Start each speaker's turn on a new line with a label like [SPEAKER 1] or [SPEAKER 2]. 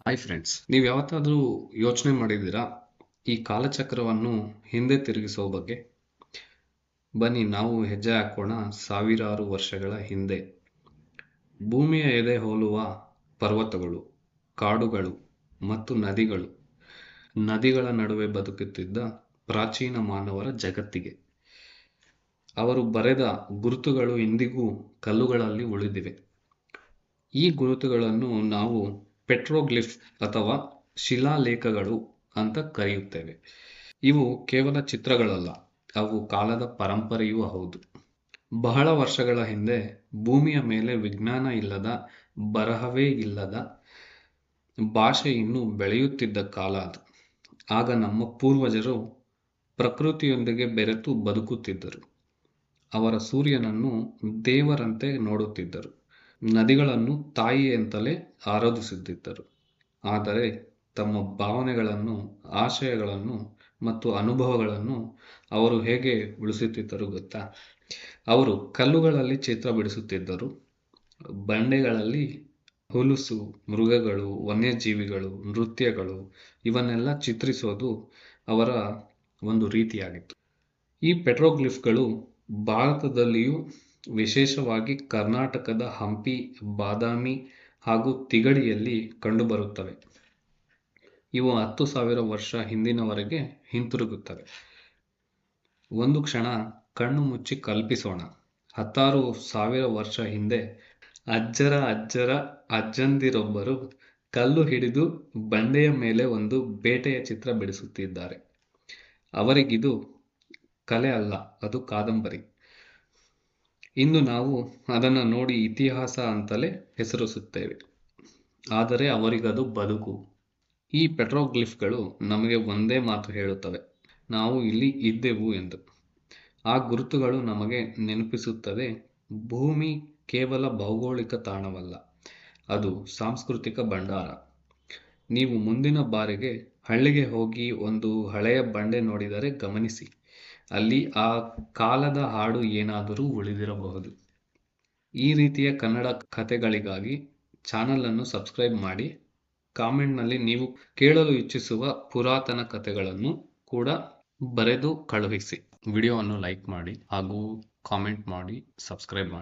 [SPEAKER 1] Hi friends, ನೀವು ಯಾವತ್ತಾದರೂ ಯೋಚನೆ ಮಾಡಿದ್ದೀರಾ ಈ ಕಾಲಚಕ್ರವನ್ನು ಹಿಂದೆ ತಿರುಗಿಸೋ ಬಗ್ಗೆ? ಬನ್ನಿ ನಾವು ಹೆಜ್ಜೆ ಹಾಕೋಣ ಸಾವಿರಾರು ವರ್ಷಗಳ ಹಿಂದೆ. ಭೂಮಿಯ ಎದೆ ಹೋಲುವ ಪರ್ವತಗಳು, ಕಾಡುಗಳು ಮತ್ತು ನದಿಗಳ ನಡುವೆ ಬದುಕುತ್ತಿದ್ದ ಪ್ರಾಚೀನ ಮಾನವರ ಜಗತ್ತಿಗೆ. ಅವರು ಬರೆದ ಗುರುತುಗಳು ಇಂದಿಗೂ ಕಲ್ಲುಗಳಲ್ಲಿ ಉಳಿದಿವೆ. ಈ ಗುರುತುಗಳನ್ನು ನಾವು ಪೆಟ್ರೋಗ್ಲಿಫ್ ಅಥವಾ ಶಿಲಾಲೇಖಗಳು ಅಂತ ಕರೆಯುತ್ತೇವೆ. ಇವು ಕೇವಲ ಚಿತ್ರಗಳಲ್ಲ, ಅವು ಕಾಲದ ಪರಂಪರೆಯೂ ಹೌದು. ಬಹಳ ವರ್ಷಗಳ ಹಿಂದೆ ಭೂಮಿಯ ಮೇಲೆ ವಿಜ್ಞಾನ ಇಲ್ಲದ, ಬರಹವೇ ಇಲ್ಲದ, ಭಾಷೆ ಇನ್ನೂ ಬೆಳೆಯುತ್ತಿದ್ದ ಕಾಲ ಅದು. ಆಗ ನಮ್ಮ ಪೂರ್ವಜರು ಪ್ರಕೃತಿಯೊಂದಿಗೆ ಬೆರೆತು ಬದುಕುತ್ತಿದ್ದರು. ಅವರ ಸೂರ್ಯನನ್ನು ದೇವರಂತೆ ನೋಡುತ್ತಿದ್ದರು, ನದಿಗಳನ್ನು ತಾಯಿಯಂತಲೇ ಆರಾಧಿಸುತ್ತಿದ್ದರು. ಆದರೆ ತಮ್ಮ ಭಾವನೆಗಳನ್ನು, ಆಶಯಗಳನ್ನು ಮತ್ತು ಅನುಭವಗಳನ್ನು ಅವರು ಹೇಗೆ ಉಳಿಸುತ್ತಿದ್ದರು ಗೊತ್ತಾ? ಅವರು ಕಲ್ಲುಗಳಲ್ಲಿ ಚಿತ್ರ ಬಿಡಿಸುತ್ತಿದ್ದರು. ಬಂಡೆಗಳಲ್ಲಿ ಹುಲುಸು, ಮೃಗಗಳು, ವನ್ಯಜೀವಿಗಳು, ನೃತ್ಯಗಳು ಇವನ್ನೆಲ್ಲ ಚಿತ್ರಿಸೋದು ಅವರ ಒಂದು ರೀತಿಯಾಗಿತ್ತು. ಈ ಪೆಟ್ರೋಗ್ಲಿಫ್ಗಳು ಭಾರತದಲ್ಲಿಯೂ, ವಿಶೇಷವಾಗಿ ಕರ್ನಾಟಕದ ಹಂಪಿ, ಬಾದಾಮಿ ಹಾಗೂ ತಿಗಡಿಯಲ್ಲಿ ಕಂಡುಬರುತ್ತವೆ. ಇವು 10,000 ವರ್ಷ ಹಿಂದಿನವರೆಗೆ ಹಿಂತಿರುಗುತ್ತವೆ. ಒಂದು ಕ್ಷಣ ಕಣ್ಣು ಮುಚ್ಚಿ ಕಲ್ಪಿಸೋಣ. 16,000 ವರ್ಷ ಹಿಂದೆ ಅಜ್ಜರ ಅಜ್ಜಂದಿರೊಬ್ಬರು ಕಲ್ಲು ಹಿಡಿದು ಬಂಡೆಯ ಮೇಲೆ ಒಂದು ಬೇಟೆಯ ಚಿತ್ರ ಬಿಡಿಸುತ್ತಿದ್ದಾರೆ. ಅವರಿಗಿದು ಕಲೆ ಅಲ್ಲ, ಅದು ಕಾದಂಬರಿ. ಇಂದು ನಾವು ಅದನ್ನು ನೋಡಿ ಇತಿಹಾಸ ಅಂತಲೇ ಹೆಸರಿಸುತ್ತೇವೆ. ಆದರೆ ಅವರಿಗದು ಬದುಕು. ಈ ಪೆಟ್ರೋಗ್ಲಿಫ್ಗಳು ನಮಗೆ ಒಂದೇ ಮಾತು ಹೇಳುತ್ತವೆ: ನಾವು ಇಲ್ಲಿ ಇದ್ದೆವು ಎಂದು. ಆ ಗುರುತುಗಳು ನಮಗೆ ನೆನಪಿಸುತ್ತದೆ, ಭೂಮಿ ಕೇವಲ ಭೌಗೋಳಿಕ ತಾಣವಲ್ಲ, ಅದು ಸಾಂಸ್ಕೃತಿಕ ಭಂಡಾರ. ನೀವು ಮುಂದಿನ ಬಾರಿಗೆ ಹಳ್ಳಿಗೆ ಹೋಗಿ ಒಂದು ಹಳೆಯ ಬಂಡೆ ನೋಡಿದರೆ ಗಮನಿಸಿ, ಅಲ್ಲಿ ಆ ಕಾಲದ ಹಾಡು ಏನಾದರೂ ಉಳಿದಿರಬಹುದು. ಈ ರೀತಿಯ ಕನ್ನಡ ಕಥೆಗಳಿಗಾಗಿ ಚಾನಲನ್ನು ಸಬ್ಸ್ಕ್ರೈಬ್ ಮಾಡಿ. ಕಾಮೆಂಟ್ನಲ್ಲಿ ನೀವು ಕೇಳಲು ಇಚ್ಛಿಸುವ ಪುರಾತನ ಕಥೆಗಳನ್ನು ಕೂಡ ಬರೆದು ಕಳುಹಿಸಿ. ವಿಡಿಯೋವನ್ನು ಲೈಕ್ ಮಾಡಿ ಹಾಗೂ ಕಾಮೆಂಟ್ ಮಾಡಿ, ಸಬ್ಸ್ಕ್ರೈಬ್ ಮಾಡಿ.